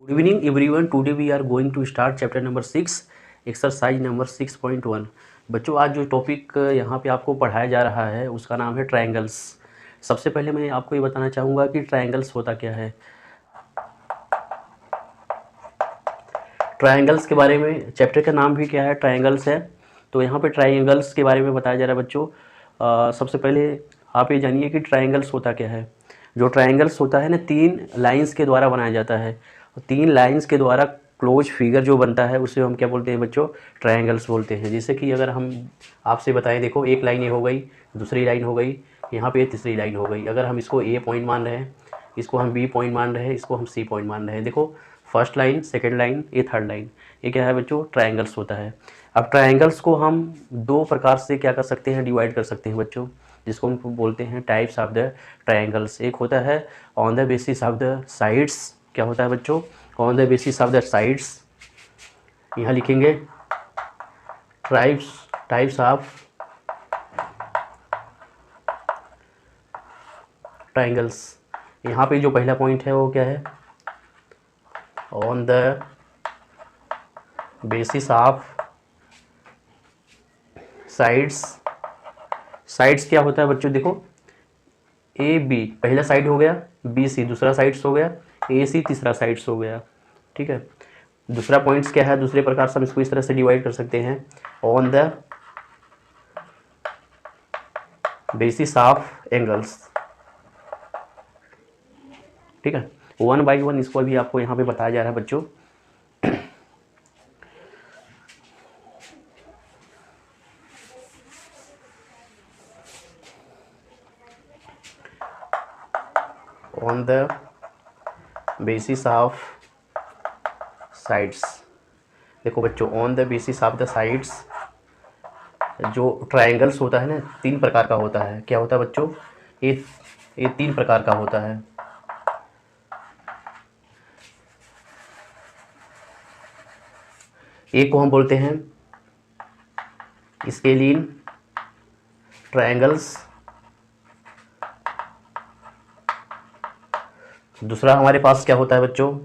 Good evening everyone. Today we are going to start chapter number 6, exercise number 6.1. बच्चों आज जो topic यहाँ पे आपको पढ़ाया जा रहा है उसका नाम है ट्रायंगल्स। सबसे पहले मैं आपको ये बताना चाहूँगा कि ट्रायंगल्स होता क्या है। ट्रायंगल्स के बारे में चैप्टर का नाम भी क्या है, ट्रायंगल्स है। तो यहाँ पे ट्रायंगल्स के बारे में बताया जा रहा है बच्चों। सबसे पहले आप ये जानिए कि ट्रायंगल्स होता क्या है। जो ट्रायंगल्स होता है ना, 3 लाइंस के द्वारा बनाया जाता है। 3 लाइंस के द्वारा क्लोज फिगर जो बनता है उसे हम क्या बोलते हैं बच्चों, ट्रायंगल्स बोलते हैं। जैसे कि अगर हम आपसे बताएं, देखो एक लाइन ये हो गई, दूसरी लाइन हो गई, यहाँ पे तीसरी लाइन हो गई। अगर हम इसको ए पॉइंट मान रहे हैं, इसको हम बी पॉइंट मान रहे हैं, इसको हम सी पॉइंट मान रहे हैं। देखो फर्स्ट लाइन, सेकेंड लाइन, ये थर्ड लाइन, ये क्या है बच्चों, ट्रायंगल्स होता है। अब ट्रायंगल्स को हम 2 प्रकार से क्या कर सकते हैं, डिवाइड कर सकते हैं बच्चों, जिसको हम बोलते हैं टाइप्स ऑफ द ट्रायंगल्स। एक होता है on the basis of the sides. क्या होता है बच्चों, on the basis of the sides. यहाँ लिखेंगे टाइप्स ऑफ ट्रायंगल्स। यहाँ पे जो पहला पॉइंट है वो क्या है, on the basis of sides. Sides क्या होता है बच्चों, देखो ए बी पहला साइड हो गया, बी सी दूसरा साइड्स हो गया, ए सी तीसरा साइड्स हो गया। ठीक है, दूसरा पॉइंट्स क्या है, दूसरे प्रकार से हम इसको इस तरह से डिवाइड कर सकते हैं, on the basis of angles. ठीक है, 1 बाई 1 इसको भी आपको यहाँ पे बताया जा रहा है बच्चों। On the basis of sides. देखो बच्चों, on the basis of the sides जो ट्रायंगल्स होता है ना, 3 प्रकार का होता है। क्या होता है बच्चों, ये 3 प्रकार का होता है। एक को हम बोलते हैं स्केलिन ट्रायंगल्स, दूसरा हमारे पास क्या होता है बच्चों,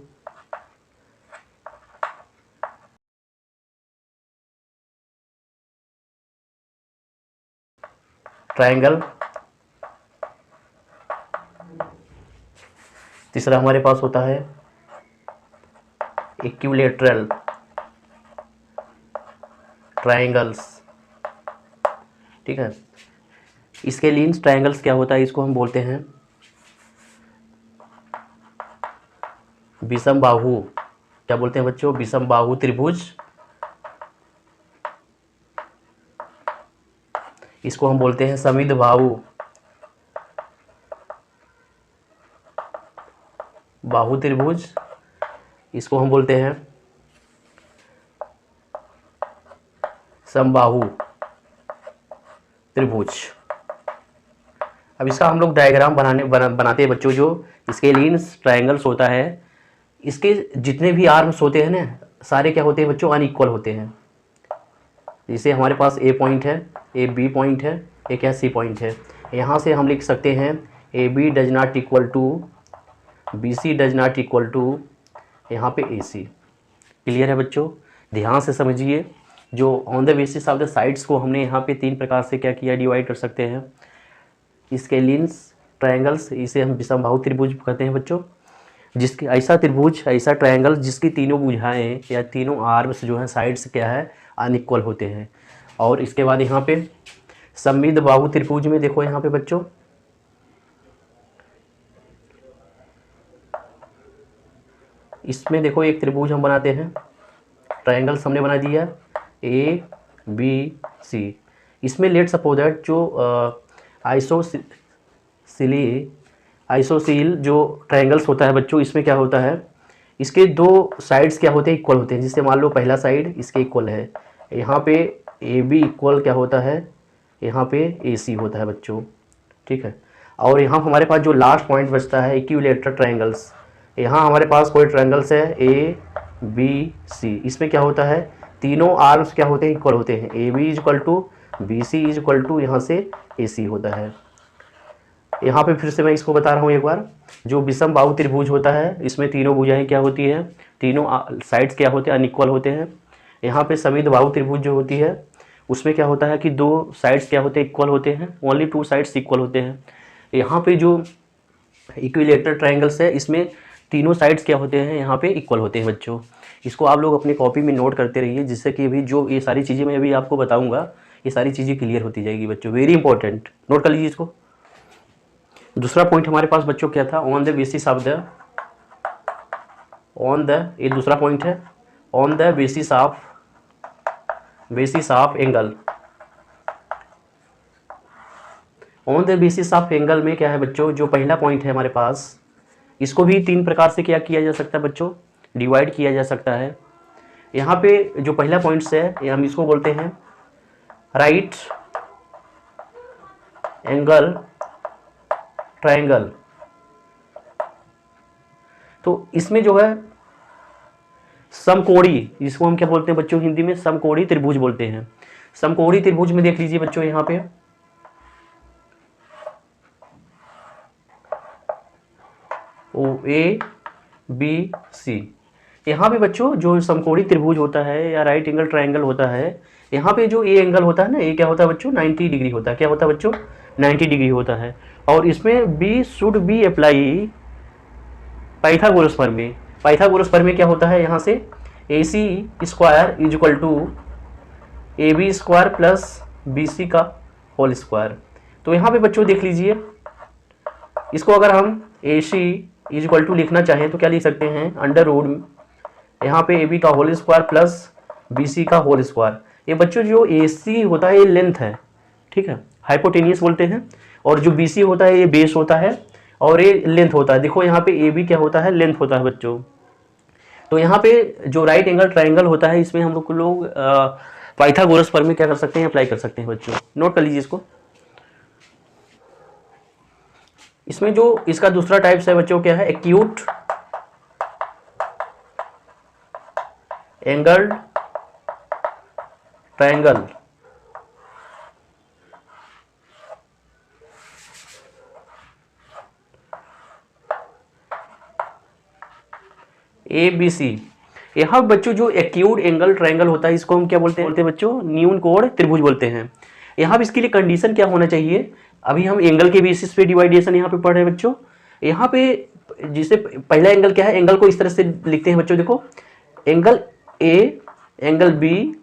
ट्रायंगल। तीसरा हमारे पास होता है इक्विलैटरल ट्रायंगल्स। ठीक है, इसके लीन्स ट्रायंगल्स क्या होता है, इसको हम बोलते हैं विषम बाहु। क्या बोलते हैं बच्चों, विषम बाहु त्रिभुज। इसको हम बोलते हैं समिद्ध बाहु त्रिभुज। इसको हम बोलते हैं समबाहु त्रिभुज। अब इसका हम लोग डायग्राम बनाते हैं बच्चों। जो इसके लीन्स ट्रायंगल्स होता है, इसके जितने भी आर्म्स होते हैं ना, सारे क्या होते हैं बच्चों, अनइक्वल होते हैं। जैसे हमारे पास ए पॉइंट है, ए बी पॉइंट है, एक सी पॉइंट है। यहाँ से हम लिख सकते हैं A B does not equal to B C does not equal to यहाँ पे ए सी। क्लियर है बच्चों, ध्यान से समझिए। जो on the basis of the sides को हमने यहाँ पे 3 प्रकार से क्या किया, डिवाइड कर सकते हैं। इसके लीन्स ट्रायंगल्स, इसे हम विषमबाहु त्रिभुज कहते हैं बच्चों। जिसकी ऐसा त्रिभुज, ऐसा ट्रायंगल जिसकी तीनों भुजाएं या तीनों आर्म्स जो है साइड्स क्या है, अनइक्वल होते हैं। और इसके बाद यहाँ पे सममित बाहु त्रिभुज में देखो यहाँ पे बच्चों, इसमें देखो एक त्रिभुज हम बनाते हैं, ट्रायंगल्स हमने बना दिया ए बी सी। इसमें लेट सपोज दैट जो आइसोसील जो ट्रायंगल्स होता है बच्चों, इसमें क्या होता है, इसके 2 साइड्स क्या होते हैं, इक्वल होते हैं। जिससे मान लो पहला साइड इसके इक्वल है, यहाँ पे ए बी इक्वल क्या होता है, यहाँ पे ए सी होता है बच्चों। ठीक है, और यहाँ हमारे पास जो लास्ट पॉइंट बचता है इक्विलैटरल ट्रायंगल्स। यहाँ हमारे पास कोई ट्रायंगल्स है ए बी सी, इसमें क्या होता है, तीनों आर्म्स क्या होते हैं, इक्वल होते हैं। A B is equal to B C is equal to यहाँ से ए सी होता है। यहाँ पे फिर से मैं इसको बता रहा हूँ एक बार। जो विषम बाहु त्रिभुज होता है, इसमें तीनों भुजाएं क्या होती है, तीनों साइड्स क्या होते हैं, अनइक्वल होते हैं। यहाँ पे समद्विबाहु त्रिभुज जो होती है उसमें क्या होता है कि दो साइड्स क्या होते हैं, इक्वल होते हैं, ओनली टू साइड्स इक्वल होते हैं। यहाँ पे जो इक्विलेटरल ट्रायंगल्स है इसमें तीनों साइड्स क्या होते हैं, यहाँ पे इक्वल होते हैं बच्चों। इसको आप लोग अपनी कॉपी में नोट करते रहिए, जिससे कि अभी जो ये सारी चीज़ें मैं अभी आपको बताऊंगा ये सारी चीज़ें क्लियर होती जाएगी बच्चों। वेरी इंपॉर्टेंट, नोट कर लीजिए इसको। दूसरा पॉइंट हमारे पास बच्चों क्या था, on the basis of the, on the, ये दूसरा पॉइंट है, on the basis of angle. On the basis of angle में क्या है बच्चों, जो पहला पॉइंट है हमारे पास, इसको भी तीन प्रकार से क्या किया जा सकता है बच्चों, डिवाइड किया जा सकता है। यहाँ पे जो पहला पॉइंट्स है हम इसको बोलते हैं राइट एंगल ट्रायंगल। तो इसमें जो है समकोणी, जिसको हम क्या बोलते हैं बच्चों हिंदी में समकोणी त्रिभुज बोलते हैं। समकोणी त्रिभुज में देख लीजिए बच्चों, यहाँ पे OABC, यहाँ पे बच्चों जो समकोणी त्रिभुज होता है या राइट एंगल ट्रायंगल होता है, यहाँ पे जो ए एंगल होता है ना, ये क्या होता है बच्चों 90 डिग्री होता है। क्या होता है बच्चों 90 डिग्री होता है। और इसमें we should be apply Pythagoras प्रमेय। पाइथागोरस प्रमेय क्या होता है, यहाँ से AC square is equal to AB square plus BC का होल स्क्वायर। तो यहाँ पे बच्चों देख लीजिए, इसको अगर हम AC इज इक्वल टू लिखना चाहें तो क्या लिख सकते हैं, अंडर रूट यहाँ पे AB का होल स्क्वायर प्लस BC का होल स्क्वायर। ये बच्चों जो AC होता है ये लेंथ है, ठीक है, हाइपोटेनियस बोलते हैं, और जो BC होता है ये बेस होता है और ये लेंथ होता है। देखो यहाँ पे AB क्या होता है, लेंथ होता है बच्चों। तो यहाँ पे जो राइट एंगल ट्रायंगल होता है इसमें हम लोग पाइथागोरस प्रमेय क्या कर सकते हैं, अप्लाई कर सकते हैं बच्चों। नोट कर लीजिए इसको। इसमें जो इसका दूसरा टाइप्स है बच्चों क्या है, एक्यूट एंगल ट्रायंगल। ABC, यहाँ बच्चों जो एक्यूट एंगल ट्रायंगल होता है इसको हम क्या बोलते हैं बच्चों, न्यून कोण त्रिभुज बोलते हैं। यहाँ पे इसके लिए कंडीशन क्या होना चाहिए, अभी हम एंगल के बेसिस पे डिवाइडेशन यहाँ पे पढ़ रहे हैं बच्चों। यहाँ पे जिसे पहला एंगल क्या है, एंगल को इस तरह से लिखते हैं बच्चों, देखो angle A, angle B,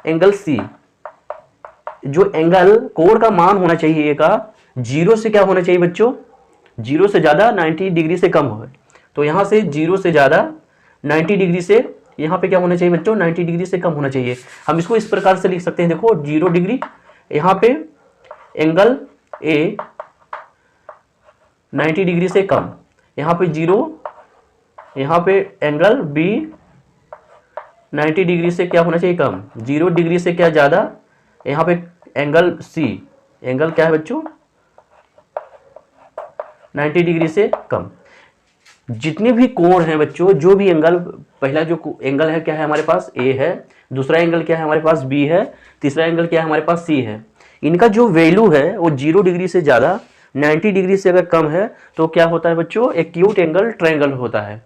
angle C। जो एंगल कोण का मान होना चाहिए A का, जीरो से क्या होना चाहिए बच्चों, जीरो से ज्यादा 90 डिग्री से कम हो। तो यहाँ से जीरो से ज्यादा 90 डिग्री से यहाँ पे क्या होना चाहिए बच्चों, 90 डिग्री से कम होना चाहिए। हम इसको इस प्रकार से लिख सकते हैं, देखो 0 डिग्री, यहाँ पे एंगल A 90 डिग्री से कम, यहाँ पे 0, यहाँ पे एंगल B 90 डिग्री से क्या होना चाहिए, कम, 0 डिग्री से क्या ज़्यादा, यहाँ पे एंगल C, एंगल क्या है बच्चों 90 डिग्री से कम। जितने भी कोण हैं बच्चों, जो भी एंगल, पहला जो एंगल है क्या है हमारे पास A है, दूसरा एंगल क्या है हमारे पास B है, तीसरा एंगल क्या है हमारे पास C है। इनका जो वैल्यू है वो 0 डिग्री से ज़्यादा 90 डिग्री से अगर कम है तो क्या होता है बच्चों, एक्यूट एंगल ट्रायंगल होता है।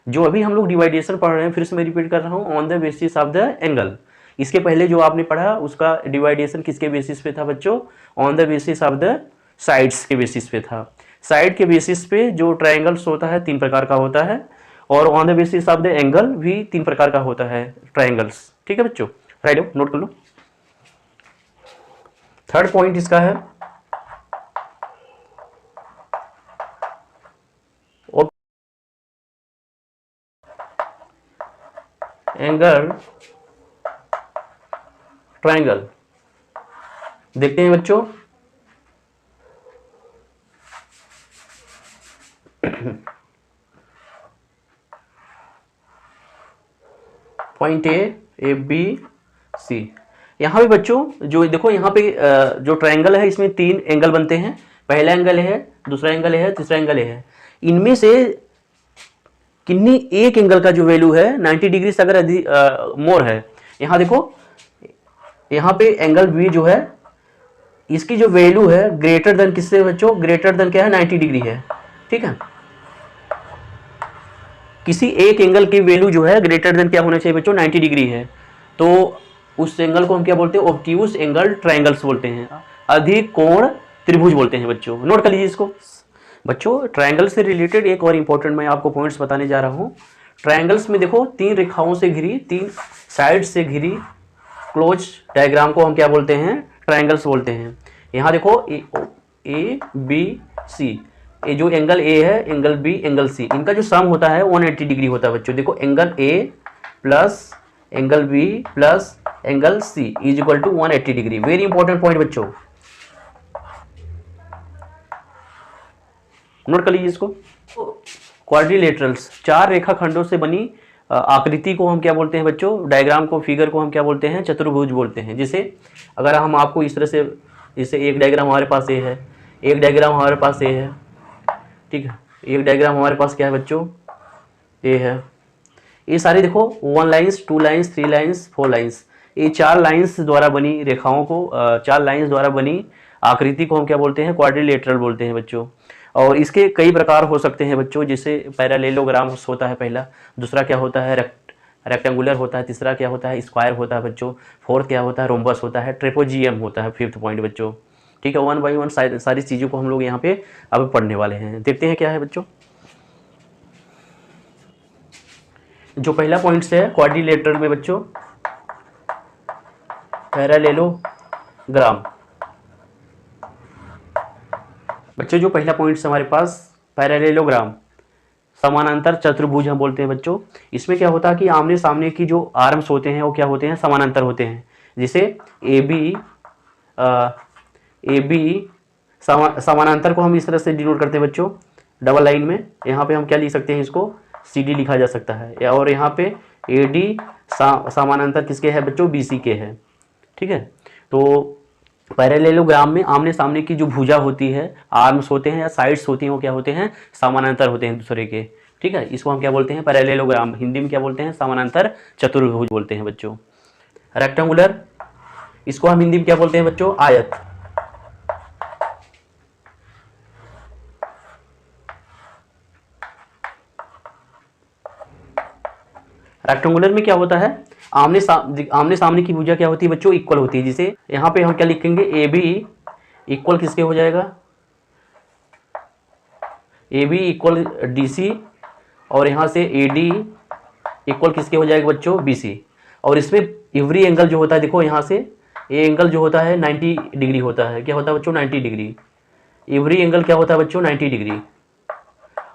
जो अभी हम लोग डिवाइडेशन पढ़ रहे हैं, फिर से मैं रिपीट कर रहा हूँ, on the basis of the angle. इसके पहले जो आपने पढ़ा उसका डिवाइडेशन किसके बेसिस पे था बच्चों, on the basis of the sides के बेसिस पे था। साइड के बेसिस पे जो ट्रायंगल्स होता है 3 प्रकार का होता है, और on the basis of the angle भी 3 प्रकार का होता है ट्रायंगल्स। ठीक है बच्चों, राइट, नोट कर लो। थर्ड पॉइंट इसका है एंगल ट्रायंगल। देखते हैं बच्चों, पॉइंट A B C। यहाँ पे बच्चों जो देखो, यहाँ पे जो ट्रायंगल है इसमें 3 एंगल बनते हैं। पहला एंगल है, दूसरा एंगल है, तीसरा एंगल है। इनमें से किन्हीं एक एंगल का जो वैल्यू है 90 डिग्री से अगर अधिक मोर है, यहाँ देखो, यहाँ पे एंगल B जो है इसकी जो वैल्यू है ग्रेटर देन किससे बच्चों, ग्रेटर देन क्या है 90 डिग्री है। ठीक है, किसी एक एंगल की वैल्यू जो है ग्रेटर देन क्या होना चाहिए बच्चों, 90 डिग्री है, तो उस एंगल को हम क्या बोलते हैं, ऑब्ट्यूज एंगल ट्रायंगल्स बोलते हैं, अधिक कोण त्रिभुज बोलते हैं बच्चों। नोट कर लीजिए इसको बच्चों। ट्रायंगल से रिलेटेड एक और इंपॉर्टेंट मैं आपको पॉइंट्स बताने जा रहा हूँ। ट्रायंगल्स में देखो 3 रेखाओं से घिरी, 3 साइड से घिरी क्लोज डायग्राम को हम क्या बोलते हैं, ट्रायंगल्स बोलते हैं। यहाँ देखो ए बी सी, ये जो एंगल ए है, एंगल बी, एंगल सी, इनका जो सम होता है 180 डिग्री होता है बच्चों। देखो angle A plus angle B plus angle C is equal to 180 degree. Very important point बच्चों, नोट कर लीजिए इसको। क्वाड्रिलेटरल्स, 4 रेखाखंडों से बनी आकृति को हम क्या बोलते हैं बच्चों, डायग्राम को, फिगर को हम क्या बोलते हैं, चतुर्भुज बोलते हैं। जैसे अगर हम आपको इस तरह से, जैसे एक डायग्राम हमारे पास ये है, एक डायग्राम हमारे पास ये है, ठीक है, एक डायग्राम हमारे पास क्या है बच्चों, ये है। ये सारे देखो 1 लाइन्स, 2 लाइन्स, 3 लाइन्स, 4 लाइन्स, ये 4 लाइन्स द्वारा बनी रेखाओं को, 4 लाइन्स द्वारा बनी आकृति को हम क्या बोलते हैं, क्वाड्रिलेटरल बोलते हैं बच्चों। और इसके कई प्रकार हो सकते हैं बच्चों, जैसे पैरेललोग्राम होता है पहला, दूसरा क्या होता है रेक्टेंगुलर होता है, तीसरा क्या होता है स्क्वायर होता है बच्चों, फोर्थ क्या होता है रोम्बस होता है, ट्रेपोजियम होता है, 5th पॉइंट बच्चों। ठीक है, 1 बाई 1 सारी चीज़ों को हम लोग यहाँ पे अब पढ़ने वाले हैं। देखते हैं क्या है बच्चों। जो पहला पॉइंट है क्वाड्रिलेटरल में बच्चों, पैरेललोग्राम बच्चों, जो पहला पॉइंट हमारे पास पैरेललोग्राम, समानांतर चतुर्भुज हम बोलते हैं बच्चों। इसमें क्या होता है कि आमने सामने की जो आर्म्स होते हैं वो क्या होते हैं, समानांतर होते हैं। जैसे ए बी समानांतर को हम इस तरह से डिनोट करते हैं बच्चों, डबल लाइन में। यहाँ पे हम क्या लिख सकते हैं, इसको CD लिखा जा सकता है। और यहाँ पे AD समानांतर किसके है बच्चों, BC के है। ठीक है, तो पैरेललोग्राम में आमने सामने की जो भुजा होती है, आर्म्स होते हैं या साइड्स होती हैं, वो क्या होते हैं, समानांतर होते हैं दूसरे के। ठीक है, इसको हम क्या बोलते हैं, पैरेललोग्राम। हिंदी में क्या बोलते हैं, समानांतर चतुर्भुज बोलते हैं बच्चों। रेक्टेंगुलर, इसको हम हिंदी में क्या बोलते हैं बच्चों, आयत। रेक्टेंगुलर में क्या होता है, आमने सामने की भुजा क्या होती है बच्चों, इक्वल होती है। जिसे यहाँ पे हम क्या लिखेंगे, AB इक्वल किसके हो जाएगा, AB इक्वल DC, और यहाँ से AD इक्वल किसके हो जाएगा बच्चों, BC। और इसमें एवरी एंगल जो होता है, देखो यहाँ से ये एंगल जो होता है 90 डिग्री होता है। क्या होता है बच्चों, 90 डिग्री। एवरी एंगल क्या होता है बच्चों, 90 डिग्री।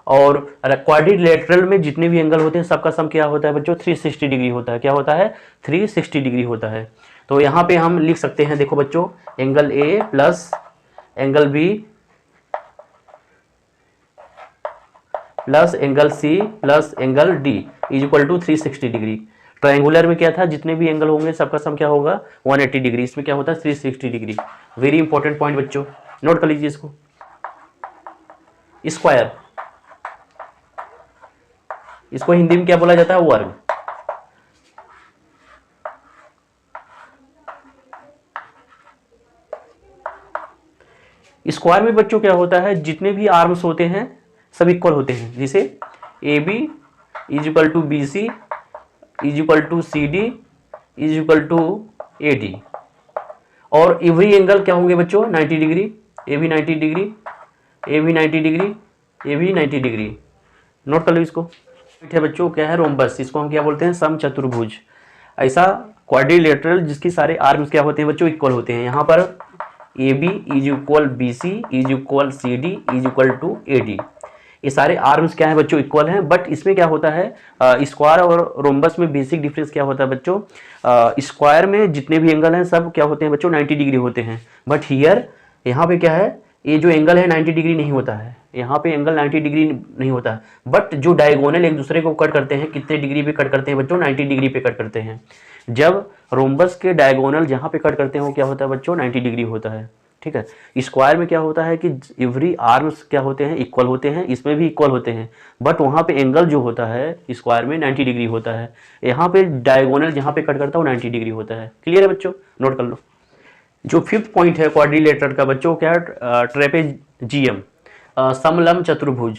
और क्वाड्रिलेटरल में जितने भी एंगल होते हैं सबका सम क्या होता है बच्चों, 360 डिग्री होता है। क्या होता है, 360 डिग्री होता है। तो यहाँ पे हम लिख सकते हैं, देखो बच्चों, angle A plus angle B plus angle C plus angle D is equal to 360 degree. Triangular में क्या था, जितने भी एंगल होंगे सबका सम क्या होगा, 180 डिग्री। इसमें क्या होता है, 360 डिग्री। वेरी इंपॉर्टेंट पॉइंट बच्चों, नोट कर लीजिए इसको। स्क्वायर, इसको हिंदी में क्या बोला जाता है, वर्ग। स्क्वायर में बच्चों क्या होता है, जितने भी आर्म्स होते हैं सब इक्वल होते हैं। जैसे AB is equal to BC is equal to CD is equal to AD। और एवरी एंगल क्या होंगे बच्चों, 90 degree, AB 90 degree, AB 90 degree, AB 90 degree. Note कर लो इसको। है बच्चों, क्या है, रोम्बस। इसको हम क्या बोलते हैं, समचतुर्भुज। ऐसा क्वाड्रिलेटरल जिसकी सारे आर्म्स क्या होते हैं बच्चों, इक्वल होते हैं। यहाँ पर AB is equal BC is equal CD is equal to AD। ये सारे आर्म्स क्या है बच्चों, इक्वल हैं। बट इसमें क्या होता है, स्क्वायर और रोम्बस में बेसिक डिफरेंस क्या होता है बच्चों, स्क्वायर में जितने भी एंगल हैं सब क्या होते हैं बच्चों, 90 डिग्री होते हैं। बट हियर यहाँ पे क्या है, ये जो एंगल है 90 डिग्री नहीं होता है। यहाँ पे एंगल 90 डिग्री नहीं होता है। बट जो डायगोनल एक दूसरे को कट करते हैं, कितने डिग्री पे कट करते हैं बच्चों, 90 डिग्री पे कट करते हैं। जब रोम्बस के डायगोनल जहाँ पे कट करते हैं वो क्या होता है बच्चों, 90 डिग्री होता है। ठीक है, स्क्वायर में क्या होता है कि एवरी आर्म्स क्या होते हैं, इक्वल होते हैं। इसमें भी इक्वल होते हैं, बट वहाँ पे एंगल जो होता है स्क्वायर में 90 डिग्री होता है। यहाँ पे डायगोनल जहाँ पे कट करता है वो 90 डिग्री होता है। क्लियर है बच्चों, नोट कर लो। जो 5th पॉइंट है क्वाड्रिलेटरल का बच्चों, क्या है, ट्रेपेजियम, समलंब चतुर्भुज।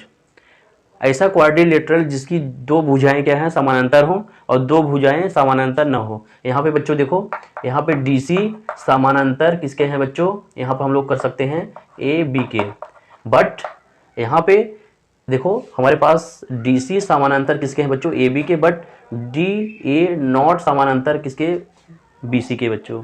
ऐसा क्वाड्रिलेटरल जिसकी दो भुजाएं क्या हैं, समानांतर हो और दो भुजाएं समानांतर न हो। यहाँ पे बच्चों देखो, यहाँ पे डीसी समानांतर किसके हैं बच्चों, यहाँ पे हम लोग कर सकते हैं ए बी के। बट यहाँ पे देखो हमारे पास डीसी समानांतर किसके हैं बच्चों, ए बी के, बट डी ए नॉट समानांतर किसके, बी सी के बच्चों।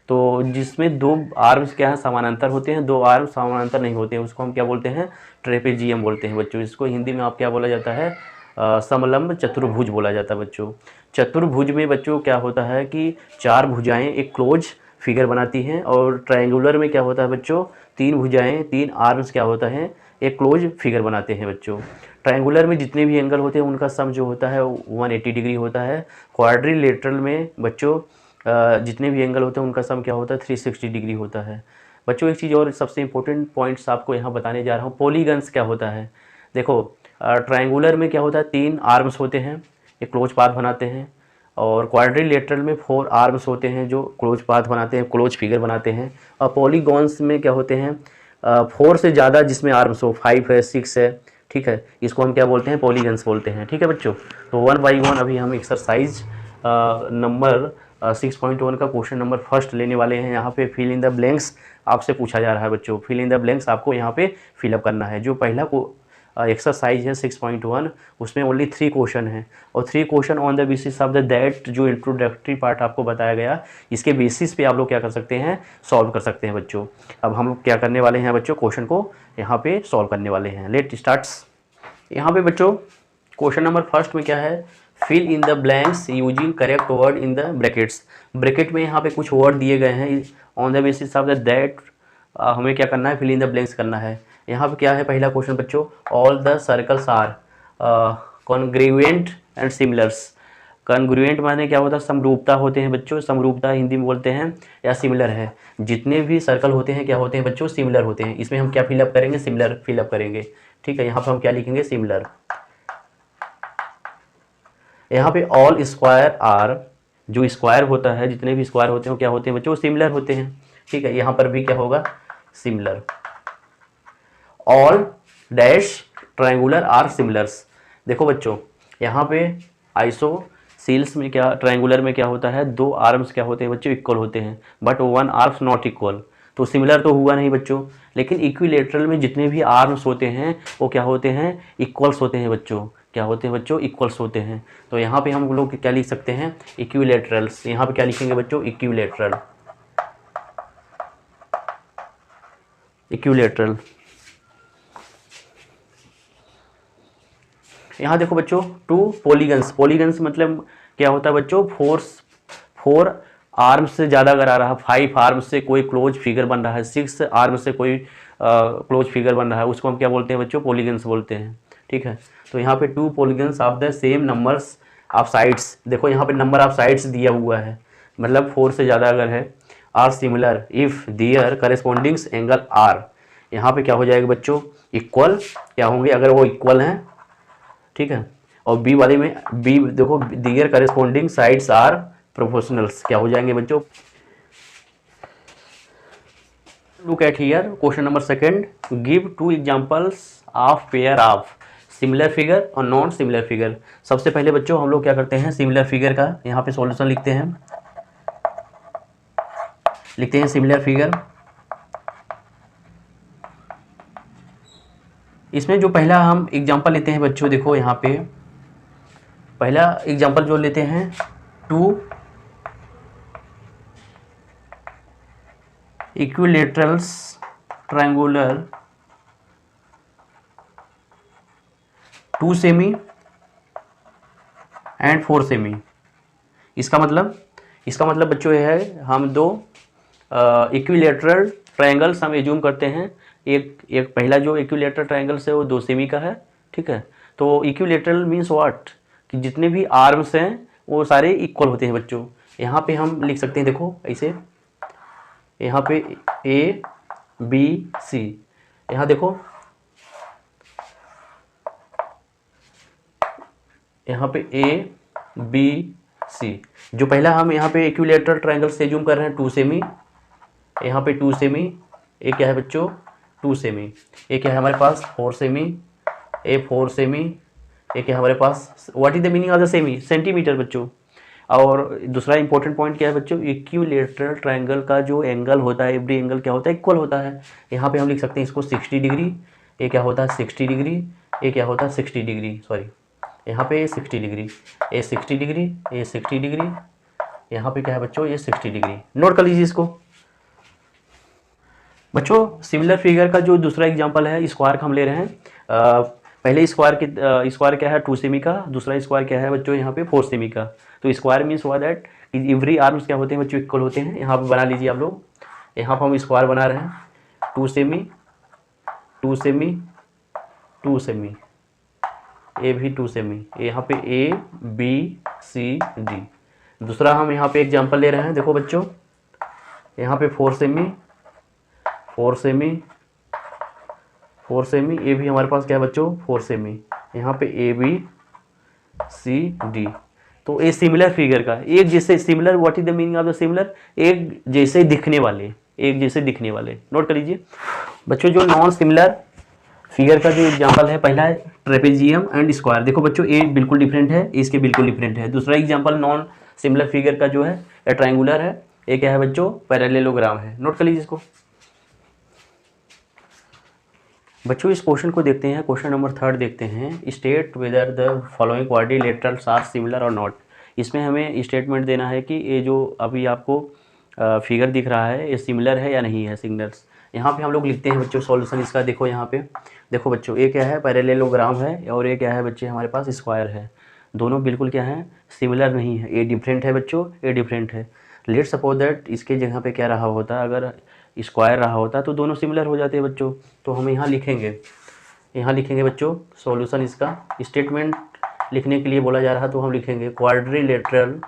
तो जिसमें दो आर्म्स क्या है, समानांतर होते हैं, दो आर्म्स समानांतर नहीं होते हैं, उसको हम क्या बोलते हैं, ट्रेपेजियम बोलते हैं बच्चों। इसको हिंदी में आप क्या बोला जाता है, समलंब चतुर्भुज बोला जाता है बच्चों। चतुर्भुज में बच्चों क्या होता है कि चार भुजाएं एक क्लोज फिगर बनाती हैं, और ट्रायंगुलर में क्या होता है बच्चों, तीन भुजाएं तीन आर्म्स क्या होता है, एक क्लोज फिगर बनाते हैं बच्चों। ट्रायंगुलर में जितने भी एंगल होते हैं उनका सम जो होता है 180 डिग्री होता है। क्वाड्रिलेटरल में बच्चों जितने भी एंगल होते हैं उनका सम क्या होता है, 360 डिग्री होता है बच्चों। एक चीज़ और सबसे इंपॉर्टेंट पॉइंट्स आपको यहाँ बताने जा रहा हूँ, पॉलीगन्स क्या होता है। देखो ट्रायंगुलर में क्या होता है, तीन आर्म्स होते हैं, एक क्लोज पाथ बनाते हैं, और क्वाड्रिलेटरल में 4 आर्म्स होते हैं जो क्लोज पाथ बनाते हैं, क्लोज फिगर बनाते हैं। और पॉलीगॉन्स में क्या होते हैं, 4 से ज़्यादा जिसमें आर्म्स हो, 5 है 6 है, ठीक है, इसको हम क्या बोलते हैं, पॉलीगन्स बोलते हैं। ठीक है बच्चों, तो 1 बाई 1 अभी हम एक्सरसाइज नंबर 6.1 का क्वेश्चन नंबर फर्स्ट लेने वाले हैं। यहाँ पे फिल इन द ब्लैंक्स आपसे पूछा जा रहा है बच्चों, फिल इन द ब्लैंक्स आपको यहाँ पे फिलअप करना है। जो पहला को एक्सरसाइज है 6.1 उसमें ओनली 3 क्वेश्चन है, और 3 question on the basis of the that जो इंट्रोडक्टरी पार्ट आपको बताया गया, इसके बेसिस पे आप लोग क्या कर सकते हैं, सॉल्व कर सकते हैं बच्चों। अब हम लोग क्या करने वाले हैं बच्चों, क्वेश्चन को यहाँ पे सॉल्व करने वाले हैं। Let starts. यहाँ पे बच्चों क्वेश्चन नंबर फर्स्ट में क्या है, fill in the blanks using correct word in the brackets. Bracket में यहाँ पे कुछ वर्ड दिए गए हैं, on the basis of the that हमें क्या करना है, फिल इन द ब्लैंक्स करना है। यहाँ पे क्या है पहला क्वेश्चन बच्चों, all the circles are congruent and similars. Congruent माने क्या होता है, समरूपता होते हैं बच्चों, समरूपता हिंदी में बोलते हैं, या सिमिलर है। जितने भी सर्कल होते हैं क्या होते हैं बच्चों, सिमिलर होते हैं। इसमें हम क्या फिलअप करेंगे, सिमिलर फिलअप करेंगे। ठीक है, यहाँ पर हम क्या लिखेंगे, सिमिलर। यहाँ पे ऑल स्क्वायर आर, जो स्क्वायर होता है, जितने भी स्क्वायर होते हैं वो क्या होते हैं बच्चों, सिमिलर होते हैं। ठीक है, यहाँ पर भी क्या होगा, similar. All dash triangular are similars. देखो बच्चों यहाँ पे आइसोसील्स में क्या, ट्रायंगुलर में क्या होता है, दो आर्म्स क्या होते हैं बच्चों, इक्वल होते हैं, but one arms not equal, तो सिमिलर तो हुआ नहीं बच्चों। लेकिन इक्विलेटरल में जितने भी आर्म्स होते हैं वो क्या होते हैं, इक्वल्स होते हैं बच्चों। क्या होते हैं बच्चों, इक्वल्स होते हैं। तो यहाँ पे हम लोग क्या लिख सकते हैं, इक्विलेटरल्स। यहाँ पे क्या लिखेंगे बच्चों, इक्विलेटरल। इक्विलेटरल। यहाँ देखो बच्चों, 2 पॉलीगन्स। पॉलीगन्स मतलब क्या होता है बच्चों, 4 आर्म्स से ज़्यादा अगर आ रहा है, 5 आर्म्स से कोई क्लोज फिगर बन रहा है, 6 आर्म्स से कोई क्लोज फिगर बन रहा है, उसको हम क्या बोलते हैं बच्चों, पॉलीगन्स बोलते हैं। ठीक है, तो यहाँ पे 2 polygons of the same numbers of sides. देखो यहाँ पे नंबर ऑफ साइड्स दिया हुआ है, मतलब 4 से ज़्यादा अगर है, are similar if their correspondings angle are. यहाँ पे क्या हो जाएगा बच्चों, इक्वल क्या होंगे अगर वो इक्वल हैं। ठीक है, और बी वाले में बी देखो, दियर करेस्पॉन्डिंग साइड्स आर प्रोपोर्शनल्स, क्या हो जाएंगे बच्चों। Look at here question number second, give 2 examples of pair of similar figure और नॉन सिमिलर फिगर। सबसे पहले बच्चों हम लोग क्या करते हैं, सिमिलर फिगर का यहाँ पे सॉल्यूशन लिखते हैं, सिमिलर फिगर। इसमें जो पहला हम एग्जांपल लेते हैं बच्चों, देखो यहाँ पे पहला एग्जांपल जो लेते हैं, 2 इक्विलेटरल्स ट्रायंगुलर 2 सेमी एंड 4 सेमी। इसका मतलब बच्चों ये है, हम 2 इक्विलेटरल ट्रायंगल्स हम एज्यूम करते हैं। एक पहला जो इक्विलेटरल ट्रायंगल्स है वो 2 सेमी का है। ठीक है, तो इक्विलेटरल मीन्स व्हाट, कि जितने भी आर्म्स हैं वो सारे इक्वल होते हैं बच्चों। यहाँ पे हम लिख सकते हैं, देखो ऐसे, यहाँ पे ए बी सी, यहाँ देखो यहाँ पे ए बी सी। जो पहला हम यहाँ पे इक्विलेटरल ट्रायंगल से जूम कर रहे हैं 2 सेमी, यहाँ पे 2 सेमी, एक क्या है बच्चों 2 सेमी, एक क्या है हमारे पास 4 सेमी, ए 4 सेमी, एक है हमारे पास, what is the meaning of the semi, centimetre बच्चों। और दूसरा इंपॉर्टेंट पॉइंट क्या है बच्चों, इक्विलेटरल ट्रायंगल का जो एंगल होता है, एवरी एंगल क्या होता है, इक्वल होता है। यहाँ पे हम लिख सकते हैं इसको 60 डिग्री, ये क्या होता है 60 डिग्री, ये क्या होता है 60 डिग्री, सॉरी यहाँ पे 60 डिग्री, ये 60 डिग्री, ये 60 डिग्री, यहाँ पे क्या है बच्चों ये 60 डिग्री। नोट कर लीजिए इसको बच्चों। सिमिलर फिगर का जो दूसरा एग्जांपल है, स्क्वायर का हम ले रहे हैं। पहले स्क्वायर क्या है 2 सेमी का, दूसरा स्क्वायर क्या है बच्चों यहाँ पे 4 सेमी का। तो स्क्वायर मीन्स हुआ दैट कि एवरी आर्म्स क्या होते हैं बच्चों, इक्वल होते हैं। यहाँ पे बना लीजिए आप लोग, यहाँ पर हम स्क्वायर बना रहे हैं 2 सेमी, 2 सेमी, 2 सेमी, ए भी 2 सेमी, यहाँ पे ए बी सी डी। दूसरा हम यहाँ पे एग्जांपल ले रहे हैं, देखो बच्चों यहाँ पे 4 सेमी, 4 सेमी, 4 सेमी, ए भी हमारे पास क्या है बच्चों 4 सेमी, यहाँ पे ए बी सी डी। तो ए सिमिलर फिगर का एक जैसे similar, what is the meaning of the similar, एक जैसे दिखने वाले, एक जैसे दिखने वाले। नोट कर लीजिए बच्चों। जो नॉन सिमिलर फिगर का जो एग्जांपल है, पहला है ट्रेपेजियम एंड स्क्वायर। देखो बच्चों ए बिल्कुल डिफरेंट है, इसके बिल्कुल डिफरेंट है। दूसरा एग्जांपल नॉन सिमिलर फिगर का जो है ये ट्रायंगुलर है, ये क्या है बच्चों पैरेललोग्राम है। नोट कर लीजिए इसको बच्चों। इस क्वेश्चन को देखते हैं, क्वेश्चन नंबर 3 देखते हैं। State whether the following quadrilaterals are similar और नॉट। इसमें हमें स्टेटमेंट देना है कि ये जो अभी आपको फिगर दिख रहा है ये सिमिलर है या नहीं है सिग्नल्स। यहाँ पे हम लोग लिखते हैं बच्चों सॉल्यूशन इसका। देखो यहाँ पे देखो बच्चों, ये क्या है पैरेललोग्राम है और ये क्या है बच्चे हमारे पास स्क्वायर है। दोनों बिल्कुल क्या है सिमिलर नहीं है, ये डिफरेंट है बच्चों, ये डिफरेंट है। लेट्स सपोज दैट इसके जगह पे क्या रहा होता, अगर स्क्वायर रहा होता तो दोनों सिमिलर हो जाते हैं बच्चों। तो हम यहाँ लिखेंगे बच्चों सॉल्यूशन इसका। स्टेटमेंट लिखने के लिए बोला जा रहा तो हम लिखेंगे quadrilateral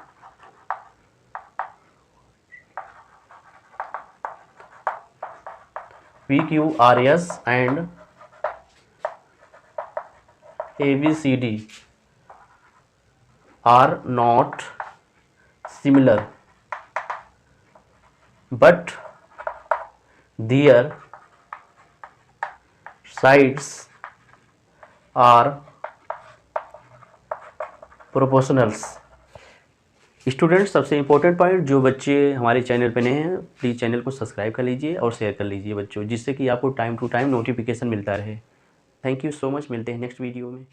PQRS and ABCD are not similar, but their sides are proportionals। Students सबसे इंपॉर्टेंट पॉइंट, जो बच्चे हमारे चैनल पे नए हैं प्लीज़ चैनल को सब्सक्राइब कर लीजिए और शेयर कर लीजिए बच्चों, जिससे कि आपको टाइम टू टाइम नोटिफिकेशन मिलता रहे। थैंक यू सो मच, मिलते हैं नेक्स्ट वीडियो में।